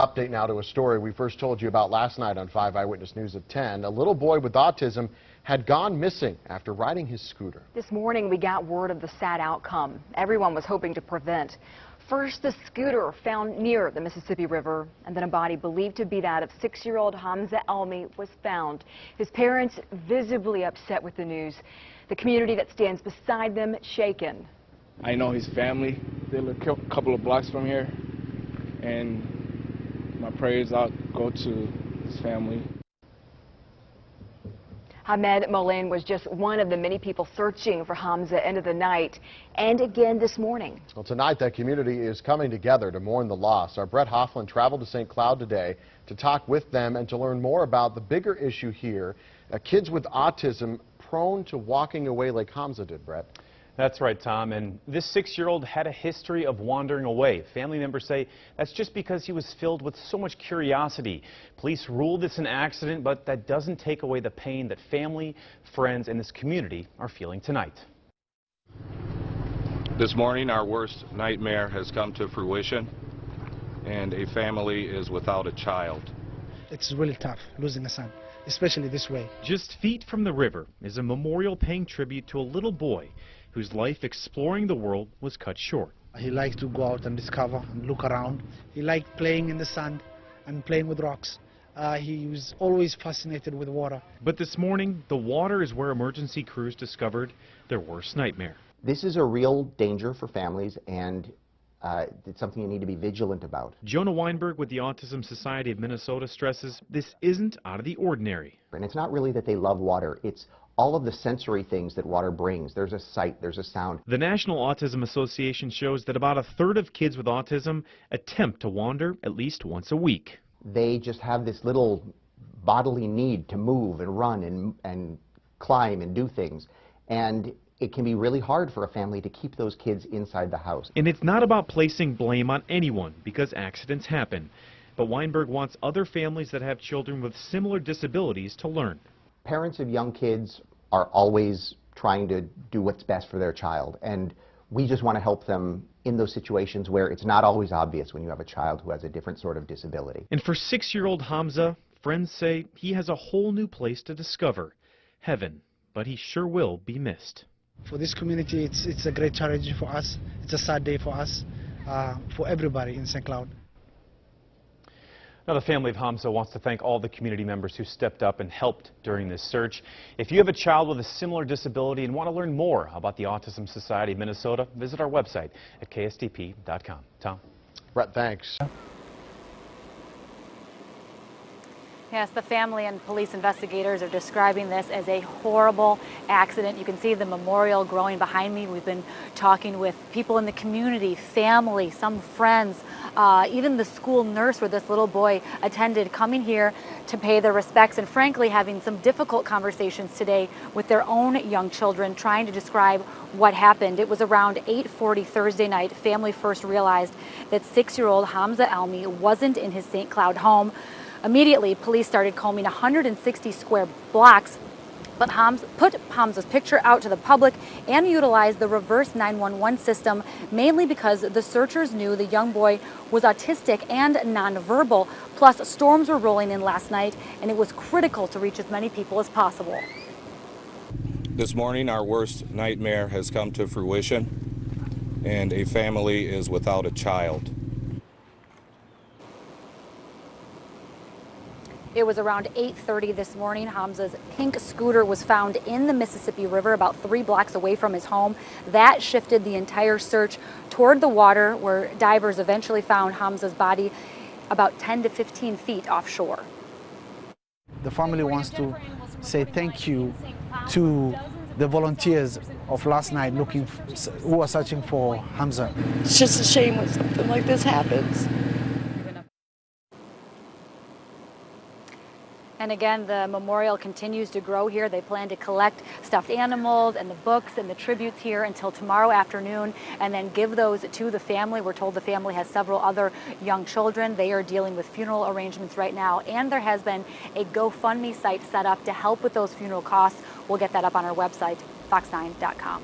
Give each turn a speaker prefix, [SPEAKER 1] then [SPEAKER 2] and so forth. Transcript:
[SPEAKER 1] Update now to a story we first told you about last night on 5 Eyewitness News at 10. A little boy with autism had gone missing after riding his scooter.
[SPEAKER 2] This morning we got word of the sad outcome everyone was hoping to prevent. First, the scooter found near the Mississippi River, and then a body believed to be that of 6-year-old Hamza Almi was found. His parents visibly upset with the news. The community that stands beside them shaken.
[SPEAKER 3] I know his family. They live a couple of blocks from here, and my prayers out go to his family.
[SPEAKER 2] Hamed Moline was just one of the many people searching for Hamza into the night and again this morning.
[SPEAKER 1] Well, tonight that community is coming together to mourn the loss. Our Brett Hoffman traveled to St. Cloud today to talk with them and to learn more about the bigger issue here, kids with autism prone to walking away like Hamza did, Brett.
[SPEAKER 4] That's right, Tom. And this 6-year-old had a history of wandering away. Family members say that's just because he was filled with so much curiosity. Police ruled this an accident, but that doesn't take away the pain that family, friends, and this community are feeling tonight.
[SPEAKER 5] This morning, our worst nightmare has come to fruition, and a family is without a child.
[SPEAKER 6] It's really tough losing a son, especially this way.
[SPEAKER 4] Just feet from the river is a memorial paying tribute to a little boy whose life exploring the world was cut short.
[SPEAKER 6] He liked to go out and discover and look around. He liked playing in the sand and playing with rocks. He was always fascinated with water.
[SPEAKER 4] But this morning, the water is where emergency crews discovered their worst nightmare.
[SPEAKER 7] This is a real danger for families, and it's something you need to be vigilant about.
[SPEAKER 4] Jonah Weinberg with the Autism Society of Minnesota stresses this isn't out of the ordinary.
[SPEAKER 7] And it's not really that they love water, it's all of the sensory things that water brings. There's a sight, there's a sound.
[SPEAKER 4] The National Autism Association shows that about a third of kids with autism attempt to wander at least once a week.
[SPEAKER 7] They just have this little bodily need to move and run and climb and do things. And it can be really hard for a family to keep those kids inside the house.
[SPEAKER 4] And it's not about placing blame on anyone, because accidents happen. But Weinberg wants other families that have children with similar disabilities to learn.
[SPEAKER 7] Parents of young kids are always trying to do what's best for their child, and we just want to help them in those situations where it's not always obvious when you have a child who has a different sort of disability.
[SPEAKER 4] And for 6-year-old Hamza, friends say he has a whole new place to discover, heaven, but he sure will be missed.
[SPEAKER 6] For this community, it's a great tragedy for us. It's a sad day for us, for everybody in St. Cloud.
[SPEAKER 4] Now, the family of Hamza wants to thank all the community members who stepped up and helped during this search. If you have a child with a similar disability and want to learn more about the Autism Society of Minnesota, visit our website at kstp.com. Tom?
[SPEAKER 1] Brett, thanks.
[SPEAKER 8] Yes, the family and police investigators are describing this as a horrible accident. You can see the memorial growing behind me. We've been talking with people in the community, family, some friends, even the school nurse where this little boy attended, coming here to pay their respects and frankly having some difficult conversations today with their own young children, trying to describe what happened. It was around 8:40 Thursday night. Family first realized that 6-year-old Hamza Almi wasn't in his St. Cloud home. Immediately, police started combing 160 square blocks, but put Hamza's picture out to the public and utilized the reverse 911 system, mainly because the searchers knew the young boy was autistic and nonverbal. Plus, storms were rolling in last night, and it was critical to reach as many people as possible.
[SPEAKER 5] This morning, our worst nightmare has come to fruition, and a family is without a child.
[SPEAKER 8] It was around 8:30 this morning. Hamza's pink scooter was found in the Mississippi River about 3 blocks away from his home. That shifted the entire search toward the water, where divers eventually found Hamza's body about 10 to 15 feet offshore.
[SPEAKER 6] The family wants to say thank you to the volunteers of last night who are searching for Hamza.
[SPEAKER 9] It's just a shame when something like this happens.
[SPEAKER 8] And again, the memorial continues to grow here. They plan to collect stuffed animals and the books and the tributes here until tomorrow afternoon and then give those to the family. We're told the family has several other young children. They are dealing with funeral arrangements right now, and there has been a GoFundMe site set up to help with those funeral costs. We'll get that up on our website, fox9.com.